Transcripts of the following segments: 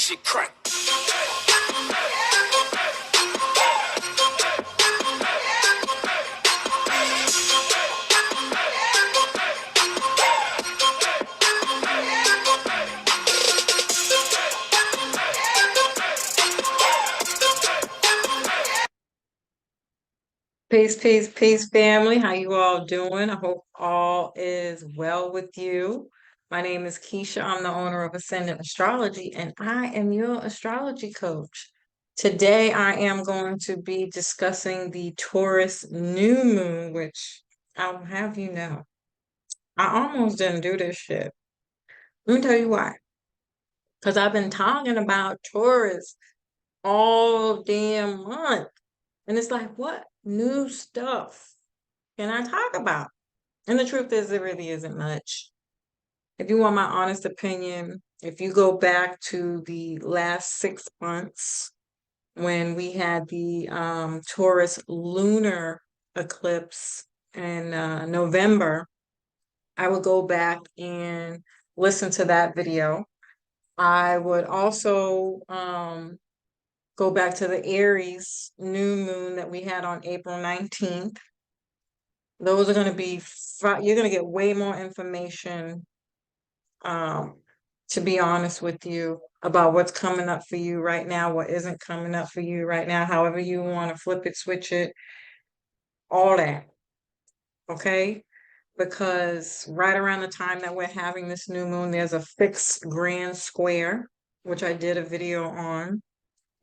shit crack. Peace, peace, peace, family. How you all doing? I hope all is well with you. My name is Keisha. I'm the owner of Ascendant Astrology, and I am your astrology coach. Today, I am going to be discussing the Taurus New Moon, which I'll have you know, I almost didn't do this shit. Let me tell you why. Because I've been talking about Taurus all damn month. And it's like, what new stuff can I talk about? And the truth is, there really isn't much. If you want my honest opinion, if you go back to the last 6 months when we had the Taurus lunar eclipse in November, I would go back and listen to that video. I would also go back to the Aries new moon that we had on April 19th. Those are going to be, you're going to get way more information, to be honest with you, about what's coming up for you right now, what isn't coming up for you right now, however you want to flip it, switch it, all that. Okay? Because right around the time that we're having this new moon, there's a fixed grand square, which I did a video on.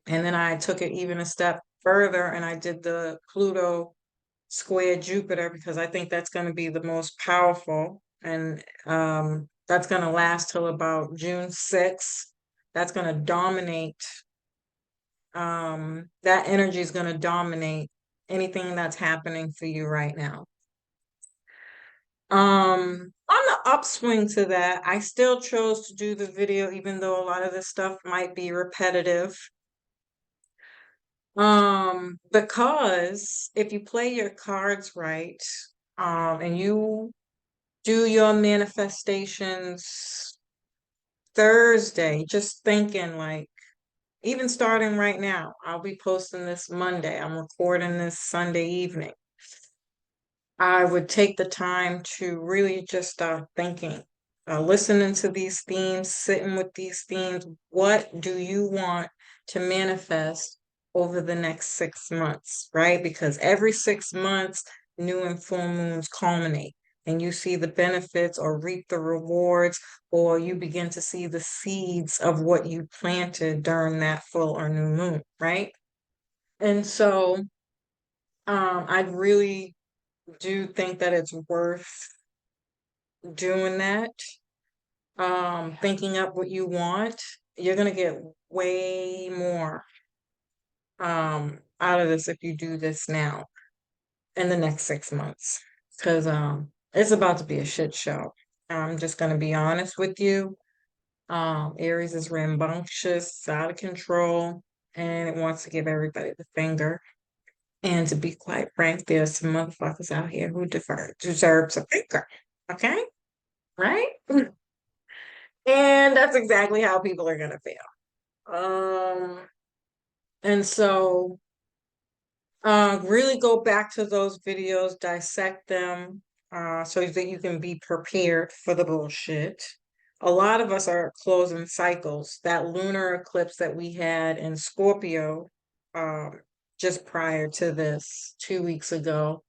And then I took it even a step further and I did the Pluto square Jupiter because I think that's going to be the most powerful. And that's going to last till about June 6th. That's going to dominate. That energy is going to dominate anything that's happening for you right now. On the upswing to that, I still chose to do the video, even though a lot of this stuff might be repetitive. Because if you play your cards right, and you do your manifestations Thursday, just thinking like, even starting right now, I'll be posting this Monday. I'm recording this Sunday evening. I would take the time to really just start thinking, listening to these themes, sitting with these themes. What do you want to manifest over the next 6 months, right? Because every 6 months, new and full moons culminate and you see the benefits or reap the rewards, or you begin to see the seeds of what you planted during that full or new moon, right? And so I really do think that it's worth doing that. Thinking up what you want, you're gonna get way more out of this if you do this now in the next 6 months. Because it's about to be a shit show. I'm just gonna be honest with you. Aries is rambunctious, it's out of control, and it wants to give everybody the finger. And to be quite frank, there's some motherfuckers out here who deserve a finger. Okay? Right? And that's exactly how people are gonna feel. And so really go back to those videos, dissect them, so that you can be prepared for the bullshit. A lot of us are closing cycles. That lunar eclipse that we had in Scorpio, just prior to this 2 weeks ago,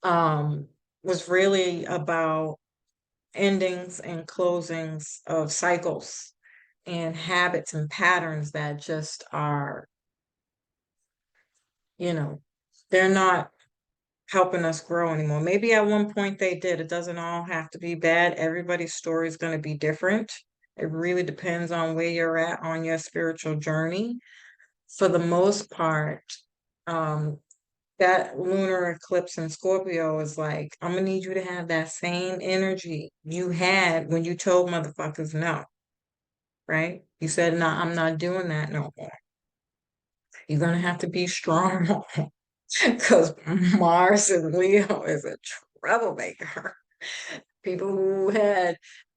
was really about endings and closings of cycles and habits and patterns that just are, they're not helping us grow anymore. Maybe at one point they did. It doesn't all have to be bad. Everybody's story is going to be different. It really depends on where you're at on your spiritual journey. For the most part, that lunar eclipse in Scorpio is like, I'm gonna need you to have that same energy you had when you told motherfuckers no, right? You said, no, I'm not doing that no more. You're gonna have to be strong because Mars and Leo is a troublemaker. People who had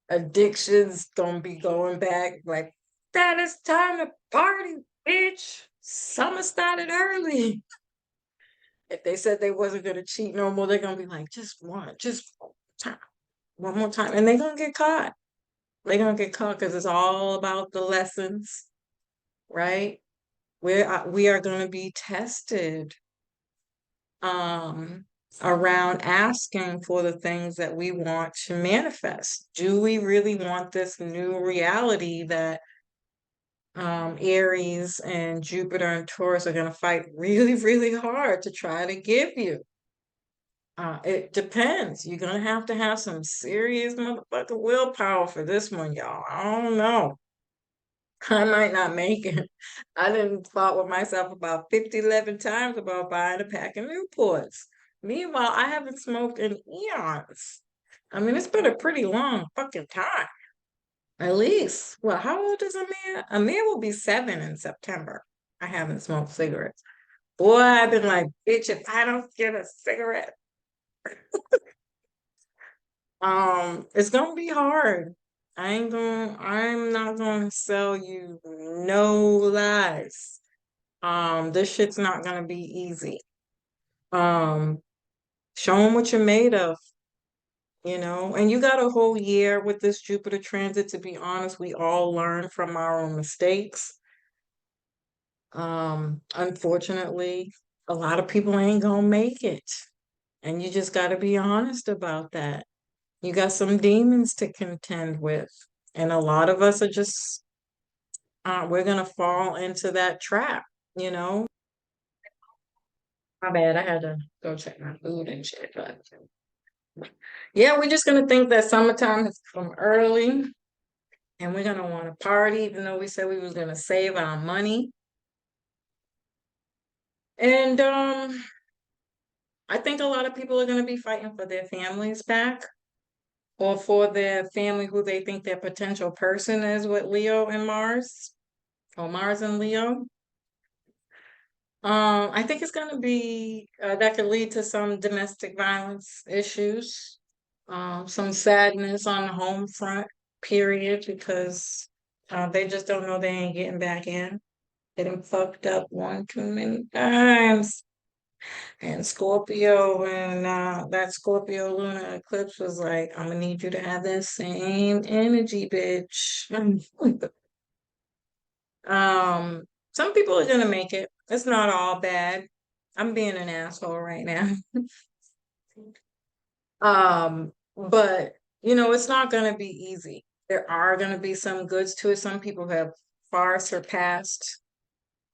addictions gonna be going back like that, it's time to party, bitch. Summer started early. If they said they wasn't gonna cheat no more, they're gonna be like, just one time, one more time. And they're gonna get caught. They're gonna get caught because it's all about the lessons, right? We are gonna be tested um around asking for the things that we want to manifest. Do we really want this new reality that Aries and Jupiter and Taurus are going to fight really, really hard to try to give you? It depends. You're going to have some serious motherfucking willpower for this one, y'all. I don't know. I might not make it. I didn't fought with myself about 50, 11 times about buying a pack of Newports. Meanwhile, I haven't smoked in eons. I mean, it's been a pretty long fucking time. At least. Well, how old is Amir? Amir will be 7 in September. I haven't smoked cigarettes. Boy, I've been like, bitch, if I don't get a cigarette, it's gonna be hard. I'm not gonna sell you no lies. This shit's not gonna be easy. Um, Show them what you're made of, and you got a whole year with this Jupiter transit. To be honest, we all learn from our own mistakes. Unfortunately, a lot of people ain't gonna make it. And you just got to be honest about that. You got some demons to contend with. And a lot of us are just, we're going to fall into that trap, you know? My bad. I had to go check my food and shit. But yeah, we're just going to think that summertime has come early and we're going to want to party, even though we said we was going to save our money. And I think a lot of people are going to be fighting for their families back or for their family who they think their potential person is with Leo and Mars or Mars and Leo. I think it's going to be that could lead to some domestic violence issues, some sadness on the home front, period, because they just don't know they ain't getting back in. They done fucked up one too many times. And Scorpio, and that Scorpio lunar eclipse was like, I'm gonna need you to have that same energy, bitch. Some people are gonna make it. It's not all bad. I'm being an asshole right now. But it's not gonna be easy. There are gonna be some goods to it. Some people have far surpassed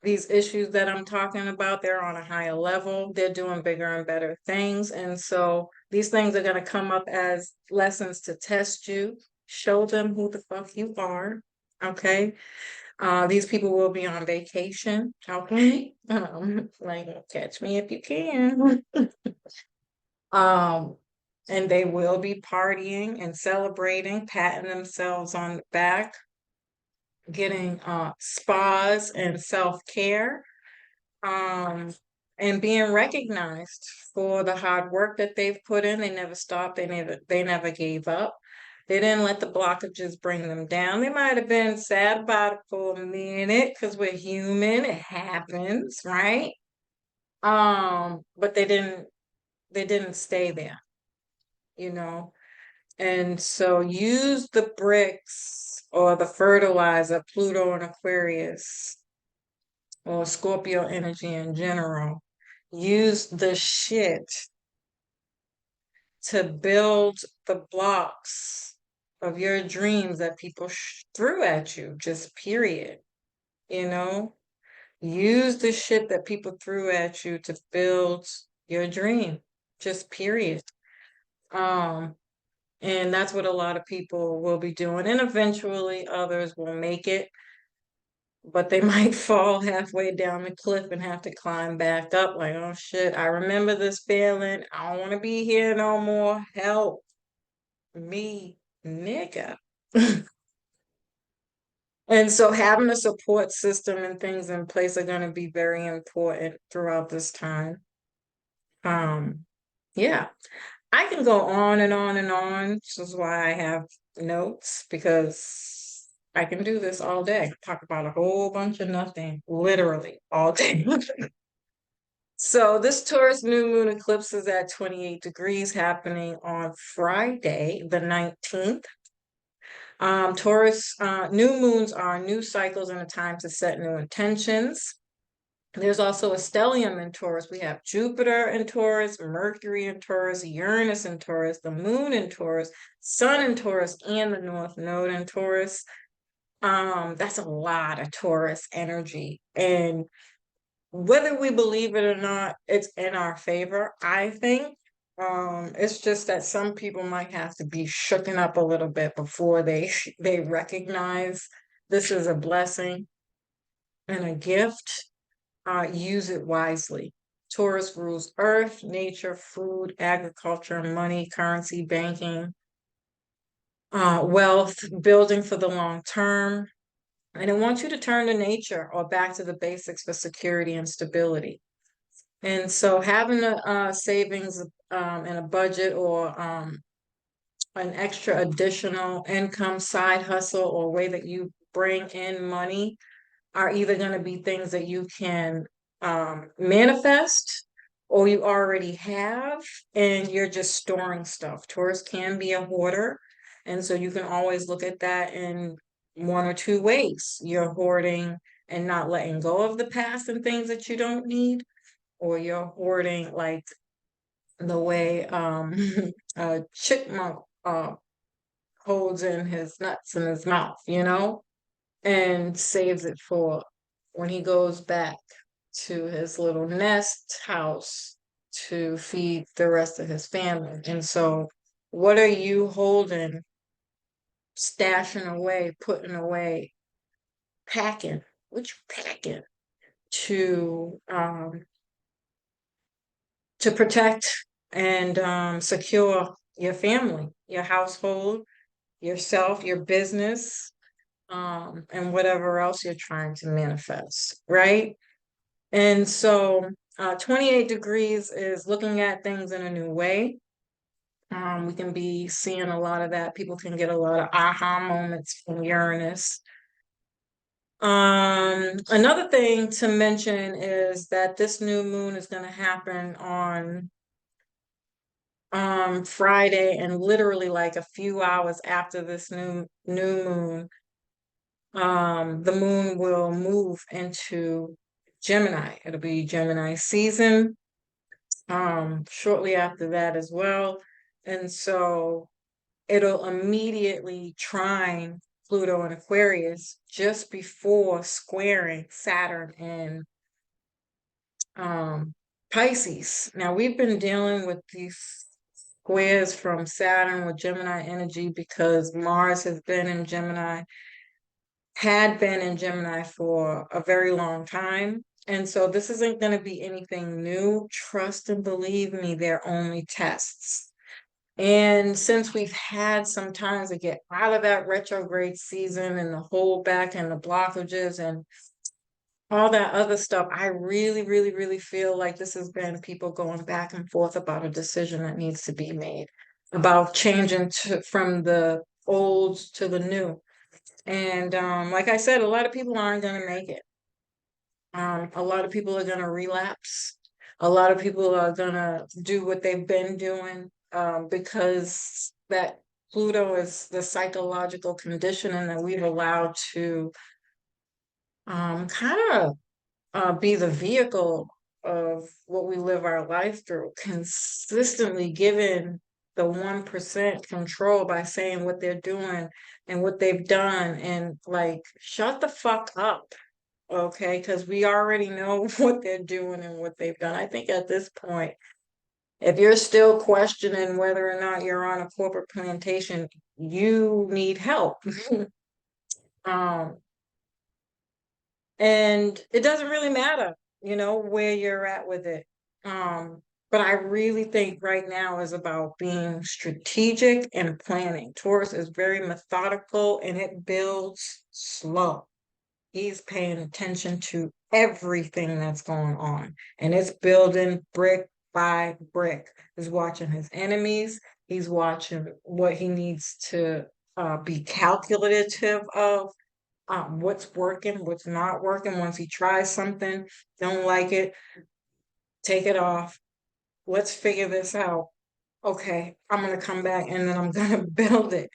these issues that I'm talking about. They're on a higher level. They're doing bigger and better things. And so these things are going to come up as lessons to test you, show them who the fuck you are. Okay. These people will be on vacation. Okay. Like, catch me if you can. um, and they will be partying and celebrating, patting themselves on the back, getting spas and self-care, um, and being recognized for the hard work that they've put in. They never stopped. They never gave up. They didn't let the blockages bring them down. They might have been sad about it for a minute because we're human. It happens, right? But they didn't stay there, you know. And so use the bricks or the fertilizer, Pluto and Aquarius, or Scorpio energy in general. Use the shit to build the blocks of your dreams that people threw at you, just period. You know, use the shit that people threw at you to build your dream, just period. Um, and that's what a lot of people will be doing. And eventually others will make it, but they might fall halfway down the cliff and have to climb back up like, oh shit, I remember this feeling. I don't want to be here no more. Help me, nigga. And so having a support system and things in place are going to be very important throughout this time. Um, yeah, I can go on and on and on. This is why I have notes, because I can do this all day. Talk about a whole bunch of nothing, literally all day. So this Taurus new moon eclipse is at 28 degrees happening on Friday, the 19th. Taurus new moons are new cycles and a time to set new intentions. There's also a stellium in Taurus. We have Jupiter in Taurus, Mercury in Taurus, Uranus in Taurus, the moon in Taurus, Sun in Taurus, and the North Node in Taurus. That's a lot of Taurus energy. And whether we believe it or not, it's in our favor, I think. It's just that some people might have to be shooken up a little bit before they recognize this is a blessing and a gift. Use it wisely. Taurus rules earth, nature, food, agriculture, money, currency, banking, wealth, building for the long term. And it wants you to turn to nature or back to the basics for security and stability. And so having a savings and a budget or an extra additional income side hustle or way that you bring in money are either going to be things that you can manifest or you already have and you're just storing stuff. Taurus can be a hoarder. And so you can always look at that in one or two ways. You're hoarding and not letting go of the past and things that you don't need, or you're hoarding like the way a chipmunk holds in his nuts in his mouth, and saves it for when he goes back to his little nest house to feed the rest of his family. And so, what are you holding, stashing away, putting away, packing? What you packing to to protect and secure your family, your household, yourself, your business, and whatever else you're trying to manifest, right? And so 28 degrees is looking at things in a new way. We can be seeing a lot of that. People can get a lot of aha moments from Uranus. Another thing to mention is that this new moon is going to happen on Friday, and literally like a few hours after this new moon, the moon will move into Gemini. It'll be Gemini season shortly after that as well. And so it'll immediately trine Pluto and Aquarius just before squaring Saturn and Pisces. Now we've been dealing with these squares from Saturn with Gemini energy because Mars has been in Gemini, had been in Gemini for a very long time. And so this isn't going to be anything new. Trust and believe me, they're only tests. And since we've had some time to get out of that retrograde season and the holdback and the blockages and all that other stuff, I really, really, really feel like this has been people going back and forth about a decision that needs to be made, about changing from the old to the new. And like I said, a lot of people aren't going to make it. A lot of people are going to relapse. A lot of people are going to do what they've been doing because that Pluto is the psychological conditioning that we've allowed to kind of be the vehicle of what we live our life through, consistently given the 1% control by saying what they're doing and what they've done, and like, shut the fuck up, okay? Because we already know what they're doing and what they've done. I think at this point, if you're still questioning whether or not you're on a corporate plantation, you need help. um, and it doesn't really matter, where you're at with it. But I really think right now is about being strategic and planning. Taurus is very methodical and it builds slow. He's paying attention to everything that's going on, and it's building brick by brick. He's watching his enemies. He's watching what he needs to be calculative of, what's working, what's not working. Once he tries something, don't like it, take it off. Let's figure this out. Okay, I'm gonna come back and then I'm gonna build it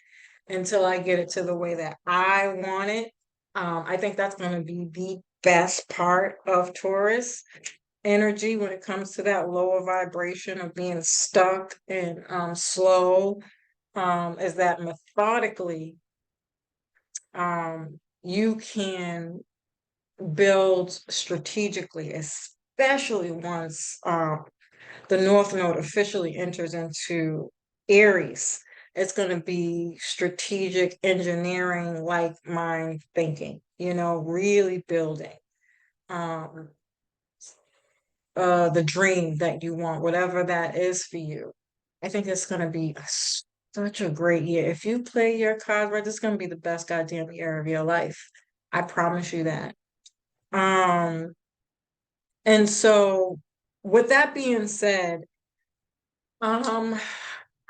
until I get it to the way that I want it. I think that's gonna be the best part of Taurus energy when it comes to that lower vibration of being stuck and slow, is that methodically you can build strategically, especially once the North Node officially enters into Aries. It's going to be strategic engineering, like mind thinking, really building um, the dream that you want, whatever that is for you. I think it's going to be such a great year. If you play your cards right, this is going to be the best goddamn year of your life. I promise you that. Um, and so, with that being said, Um,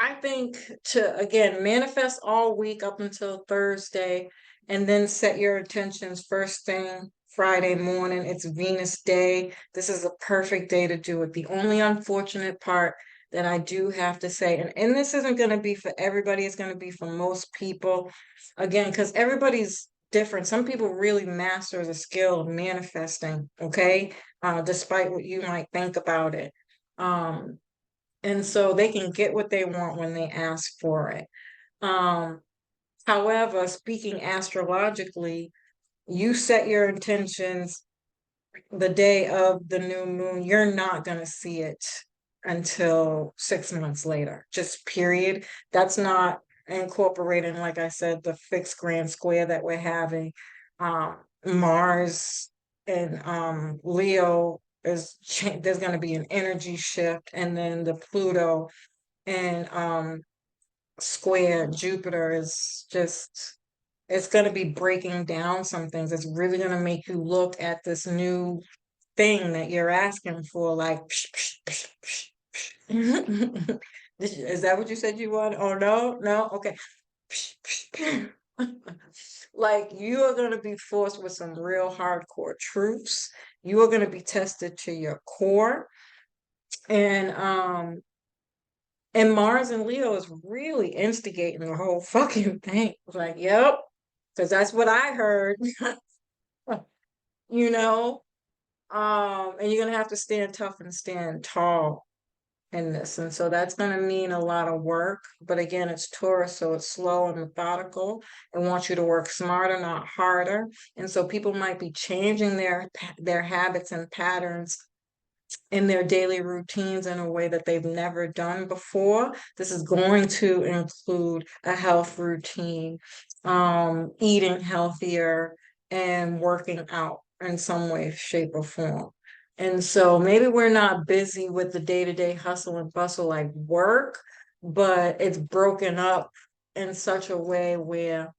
I think to again manifest all week up until Thursday, and then set your intentions first thing Friday morning. It's Venus Day. This is a perfect day to do it. The only unfortunate part that I do have to say, and this isn't going to be for everybody, it's going to be for most people, again, because everybody's different. Some people really master the skill of manifesting, okay, despite what you might think about it. Um, and so they can get what they want when they ask for it. Um, However, speaking astrologically, you set your intentions the day of the new moon, you're not going to see it until 6 months later, just period. That's not incorporating, like I said, the fixed grand square that we're having. Mars and Leo there's going to be an energy shift, and then the Pluto and square Jupiter is just, it's going to be breaking down some things. It's really going to make you look at this new thing that you're asking for, like, psh, psh, psh, psh, psh. Is that what you said you want? Oh, no, no, okay. Psh, psh, psh. Like, you are going to be forced with some real hardcore truths. You are going to be tested to your core. And Mars and Leo is really instigating the whole fucking thing. Like, yep, because that's what I heard, you know. And you're gonna have to stand tough and stand tall in this. And so that's gonna mean a lot of work. But again, it's Taurus, so it's slow and methodical. It wants you to work smarter, not harder. And so people might be changing their habits and patterns in their daily routines in a way that they've never done before. This is going to include a health routine, eating healthier, and working out in some way, shape, or form. And so maybe we're not busy with the day-to-day hustle and bustle like work, but it's broken up in such a way where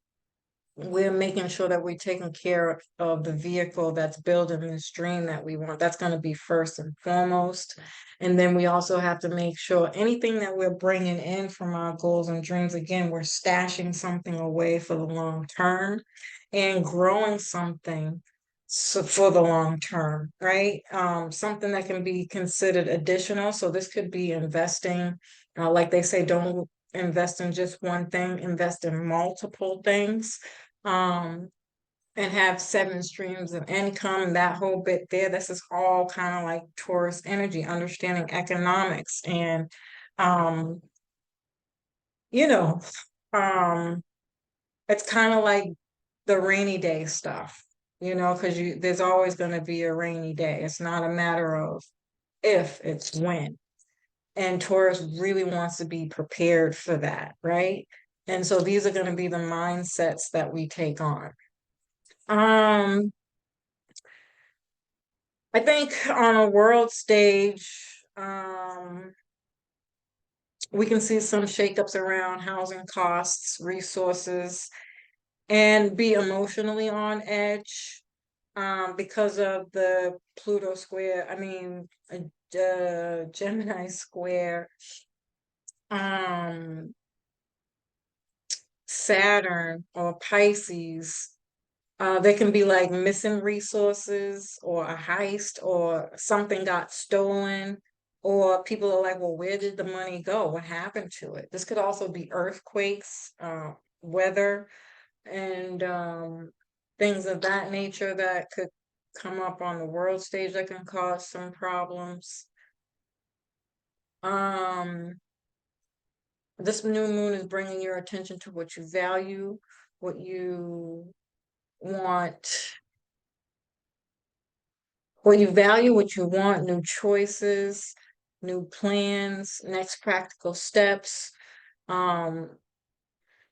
we're making sure that we're taking care of the vehicle that's building this dream that we want. That's going to be first and foremost. And then we also have to make sure anything that we're bringing in from our goals and dreams, again, we're stashing something away for the long term and growing something for the long term, right? Something that can be considered additional. So this could be investing, like they say, don't invest in just one thing, invest in multiple things, um, and have 7 streams of income, that whole bit there. This is all kind of like Taurus energy, understanding economics and, um, you know, um, it's kind of like the rainy day stuff, because there's always going to be a rainy day. It's not a matter of if, it's when. And Taurus really wants to be prepared for that, right? And so these are going to be the mindsets that we take on. Um, I think on a world stage, we can see some shakeups around housing costs, resources, and be emotionally on edge, because of the Pluto square. I mean, Gemini square, um, Saturn or Pisces. They can be like missing resources or a heist or something got stolen, or people are like, well, where did the money go? What happened to it? This could also be earthquakes, weather, and things of that nature that could come up on the world stage that can cause some problems. Um, this new moon is bringing your attention to what you value, what you want, what you want, new choices, new plans, next practical steps. Um,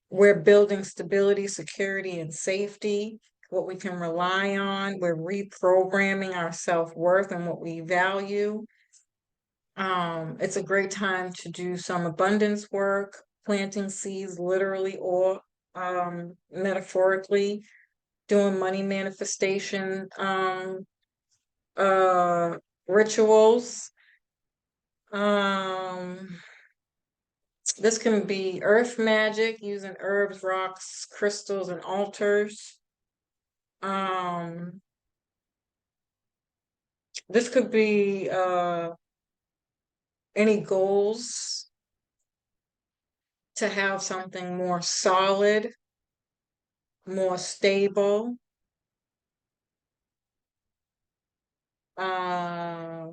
we're building stability, security, and safety, what we can rely on. We're reprogramming our self-worth and what we value. It's a great time to do some abundance work, planting seeds literally or metaphorically, doing money manifestation uh rituals. Um, this can be earth magic using herbs, rocks, crystals, and altars. Um, this could be any goals to have something more solid, more stable. Uh,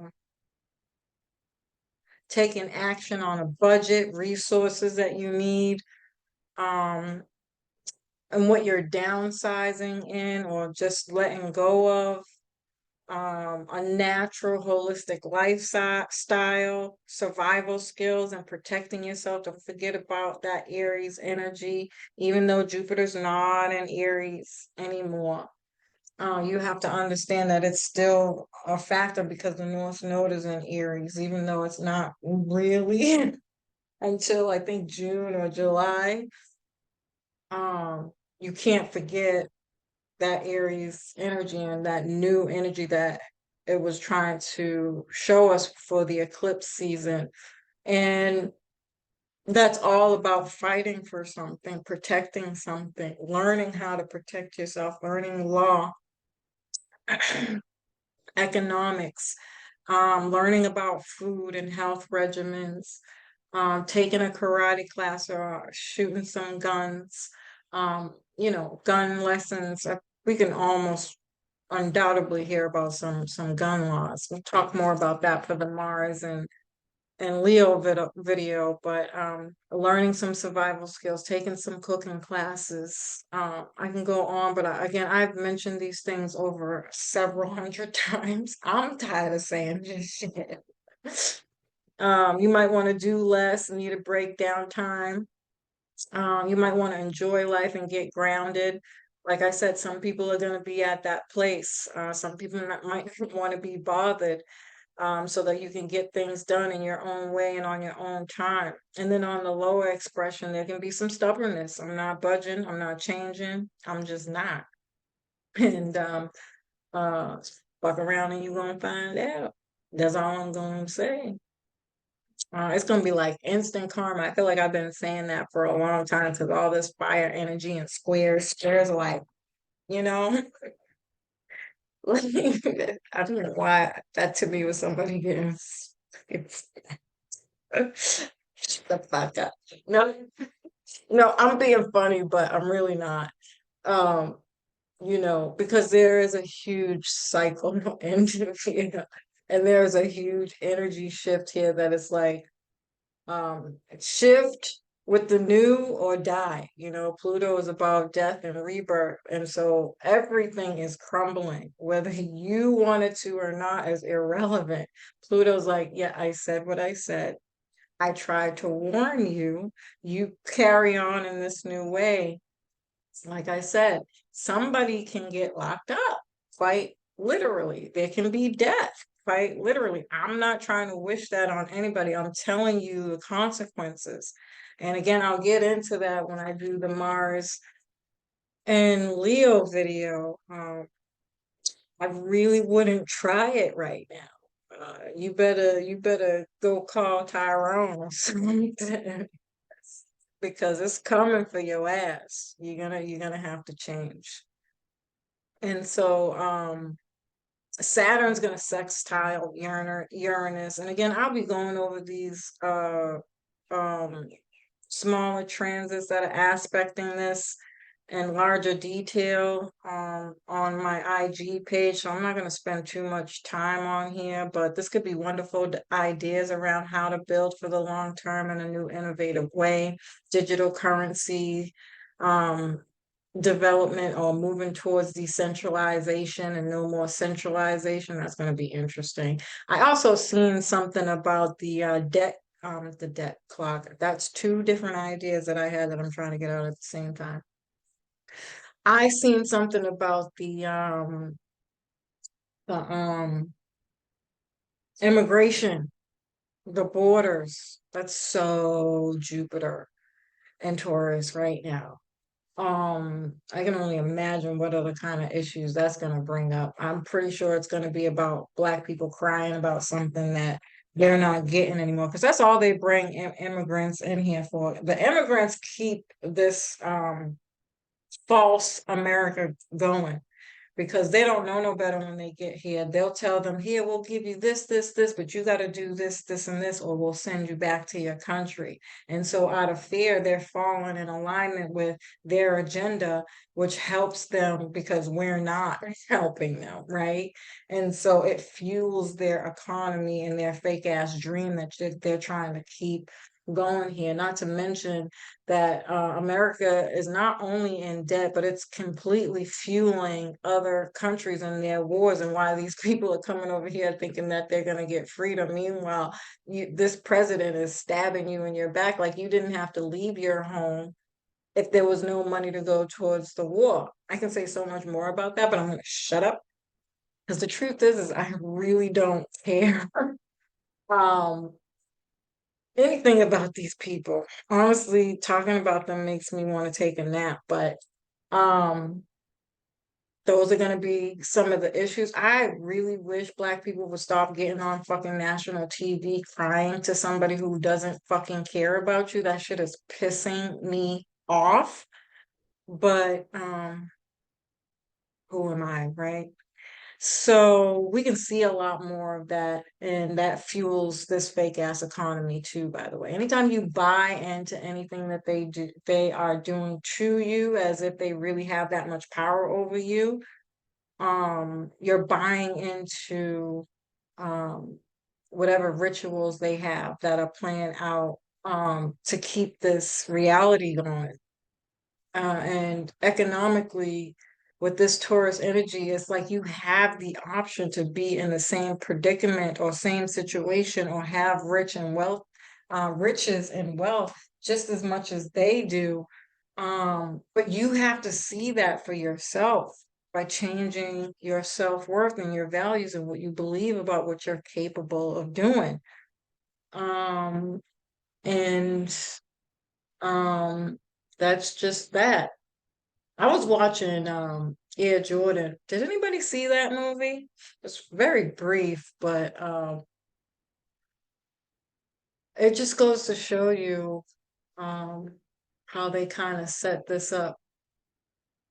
taking action on a budget, resources that you need, um, and what you're downsizing in or just letting go of. A natural holistic lifestyle, survival skills, and protecting yourself. Don't forget about that Aries energy, even though Jupiter's not in Aries anymore. You have to understand that it's still a factor because the North Node is in Aries, even though it's not really until I think June or July. You can't forget that Aries energy and that new energy that it was trying to show us for the eclipse season. And that's all about fighting for something, protecting something, learning how to protect yourself, learning law, economics, learning about food and health regimens, taking a karate class or shooting some guns, gun lessons. We can almost undoubtedly hear about some gun laws. We'll talk more about that for the Mars and Leo video, but learning some survival skills, taking some cooking classes. I can go on, but again, I've mentioned these things over several hundred times. I'm tired of saying this shit. You might want to do less, need a break, downtime. You might want to enjoy life and get grounded. Like I said, some people are going to be at that place. Some people might want to be bothered, so that you can get things done in your own way and on your own time. And then on the lower expression, there can be some stubbornness. I'm not budging. I'm not changing. I'm just not. And uh, fuck around and you're going to find out. That's all I'm going to say. It's gonna be like instant karma. I feel like I've been saying that for a long time because all this fire energy and squares. Squares are like, you know, like, I don't know why that to me was somebody getting it's shut the fuck up. No, no, I'm being funny, but I'm really not. Um, because there is a huge cycle end here, and there's a huge energy shift here that is like shift with the new or die. Pluto is about death and rebirth, and so everything is crumbling, whether you want it to or not is irrelevant. Pluto's like, yeah, I said what I said. I tried to warn you. You carry on in this new way. Like I said, somebody can get locked up, quite literally. There can be death, quite literally. I'm not trying to wish that on anybody. I'm telling you the consequences. And again, I'll get into that when I do the Mars and Leo video. I really wouldn't try it right now. You better go call Tyrone or something because it's coming for your ass. You're gonna have to change. And so Saturn's going to sextile Uranus. And again, I'll be going over these um smaller transits that are aspecting this in larger detail on my IG page. So I'm not going to spend too much time on here, but this could be wonderful ideas around how to build for the long term in a new innovative way. Digital currency, um, development or moving towards decentralization and no more centralization. That's going to be interesting. I also seen something about the debt clock. That's two different ideas that I had that I'm trying to get out at the same time. I seen something about the immigration, the borders. That's so Jupiter and Taurus right now. I can only imagine what other kind of issues that's going to bring up. I'm pretty sure it's going to be about Black people crying about something that they're not getting anymore, because that's all they bring immigrants in here for. The immigrants keep this false America going, because they don't know no better when they get here. They'll tell them, here, we'll give you this, but you got to do this, and this, or we'll send you back to your country. And so, out of fear, they're falling in alignment with their agenda, which helps them because we're not helping them, right? And so, it fuels their economy and their fake ass dream that they're trying to keep going here. Not to mention that America is not only in debt, but it's completely fueling other countries in their wars, and why these people are coming over here thinking that they're going to get freedom. Meanwhile, this president is stabbing you in your back like you didn't have to leave your home if there was no money to go towards the war. I can say so much more about that, but I'm going to shut up, because the truth is I really don't care. um, anything about these people. Honestly, talking about them makes me want to take a nap, but um those are going to be some of the issues. I really wish Black people would stop getting on fucking national TV crying to somebody who doesn't fucking care about you. That shit is pissing me off. But who am I, right? So we can see a lot more of that, and that fuels this fake ass economy too, by the way. Anytime you buy into anything that they are doing to you as if they really have that much power over you, you're buying into um whatever rituals they have that are planned out to keep this reality going. And economically, with this Taurus energy, it's like you have the option to be in the same predicament or same situation, or have riches and wealth just as much as they do. But you have to see that for yourself by changing your self-worth and your values and what you believe about what you're capable of doing. Um, and um, that's just that. I was watching Air Jordan. Did anybody see that movie? It's very brief, but it just goes to show you um how they kind of set this up.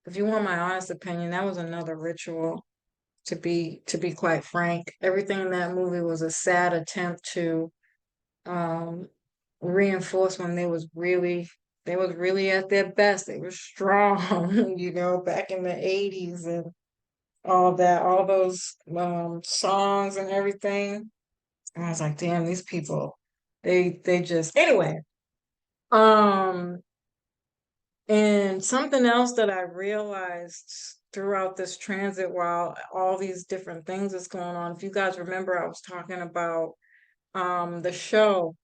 If you want my honest opinion, that was another ritual, to be quite frank. Everything in that movie was a sad attempt to um reinforce when they was really at their best. They were strong, back in the 80s and all that, all those songs and everything. And I was like, damn, these people, they just anyway. Um, and something else that I realized throughout this transit while all these different things is going on. If you guys remember, I was talking about the show.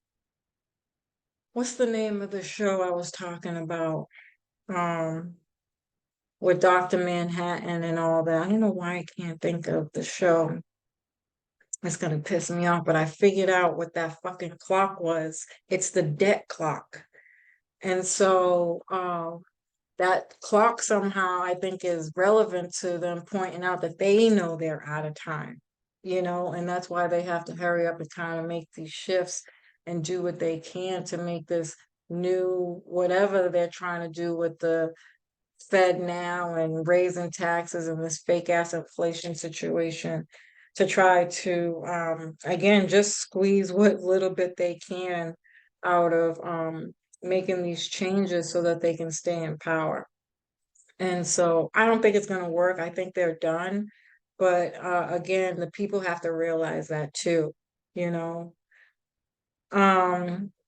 What's the name of the show I was talking about? Um, with Dr. Manhattan and all that. I don't know why I can't think of the show. It's gonna piss me off, but I figured out what that fucking clock was. It's the debt clock. And so that clock somehow I think is relevant to them pointing out that they know they're out of time, and that's why they have to hurry up and kind of make these shifts and do what they can to make this new whatever they're trying to do with the Fed now and raising taxes in this fake ass inflation situation to try to again just squeeze what little bit they can out of making these changes so that they can stay in power. And so I don't think it's going to work. I think they're done. But again, the people have to realize that too, you know.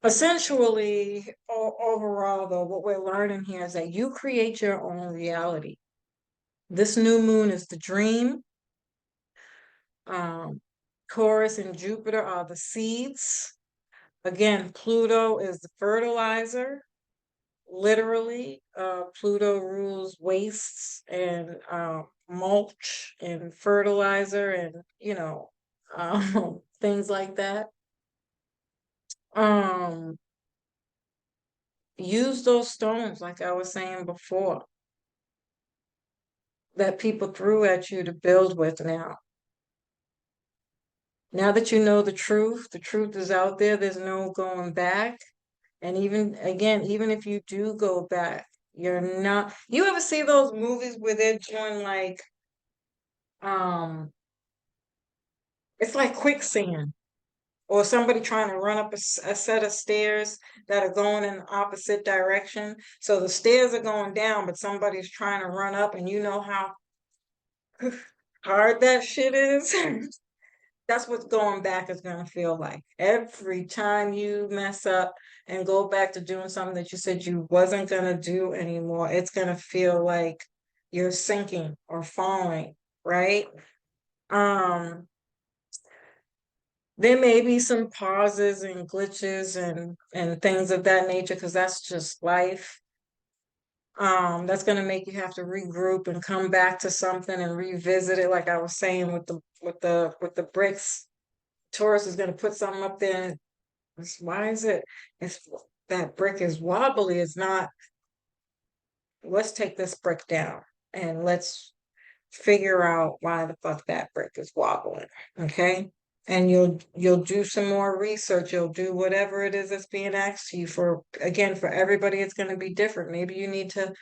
Essentially, overall, though, what we're learning here is that you create your own reality. This new moon is the dream. Um, Taurus and Jupiter are the seeds. Again, Pluto is the fertilizer. Literally, Pluto rules wastes and mulch and fertilizer and, things like that. Um, use those stones, like I was saying before, that people threw at you to build with now. Now that you know the truth is out there, there's no going back. And even again, even if you do go back, you're not, you ever see those movies where they're doing like, um, it's like quicksand or somebody trying to run up a set of stairs that are going in the opposite direction. So the stairs are going down, but somebody's trying to run up, and you know how hard that shit is. That's what going back is going to feel like. Every time you mess up and go back to doing something that you said you wasn't going to do anymore, it's going to feel like you're sinking or falling, right? Um, there may be some pauses and glitches and things of that nature because that's just life. That's going to make you have to regroup and come back to something and revisit it, like I was saying with the bricks. Taurus is going to put something up there. Why is it? It's that brick is wobbly. It's not. Let's take this brick down and let's figure out why the fuck that brick is wobbling. Okay. And you'll do some more research. You'll do whatever it is that's being asked to you. For again, for everybody, it's going to be different. Maybe you need to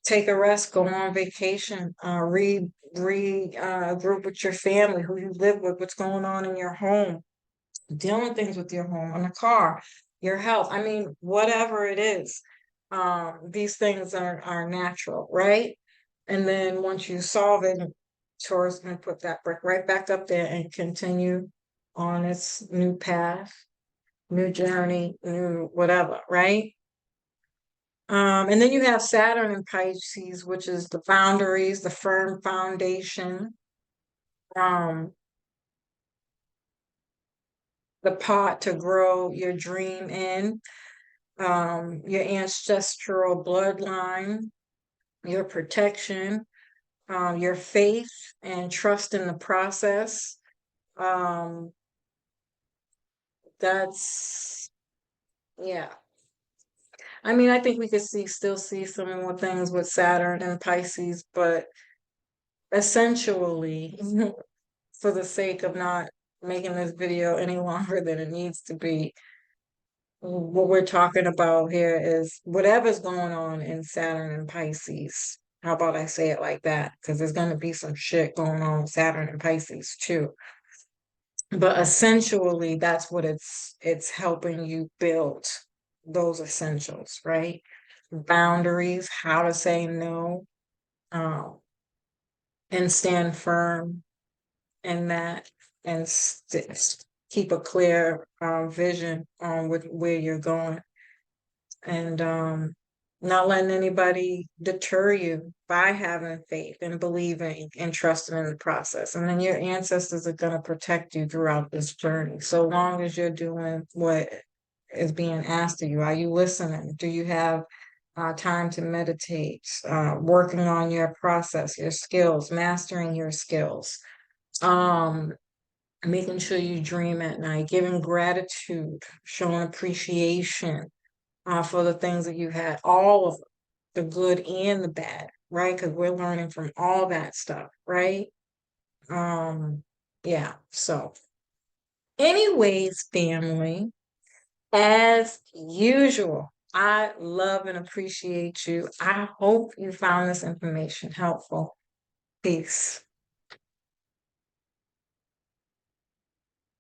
take a rest, go on vacation, group with your family, who you live with, what's going on in your home, dealing things with your home, on the car, your health. I mean, whatever it is, these things are natural, right? And then once you solve it, Taurus can put that brick right back up there and continue on its new path, new journey, new whatever, right? And then you have Saturn in Pisces, which is the boundaries, the firm foundation, um, the pot to grow your dream in, your ancestral bloodline, your protection, your faith and trust in the process. Um, that's yeah. I mean, I think we could still see some more things with Saturn and Pisces, but essentially, for the sake of not making this video any longer than it needs to be, what we're talking about here is whatever's going on in Saturn and Pisces. How about I say it like that? Because there's going to be some shit going on with Saturn and Pisces too. But essentially, that's what it's helping you build those essentials, right? Boundaries, how to say no, um, and stand firm in that, and keep a clear vision on where you're going, and not letting anybody deter you by having faith and believing and trusting in the process. And then your ancestors are going to protect you throughout this journey. So long as you're doing what is being asked of you. Are you listening? Do you have time to meditate? Working on your process, your skills, mastering your skills. Making sure you dream at night, giving gratitude, showing appreciation for the things that you had, all of the good and the bad, right? Because we're learning from all that stuff, right? Um, yeah. So, anyways, family, as usual, I love and appreciate you. I hope you found this information helpful. Peace.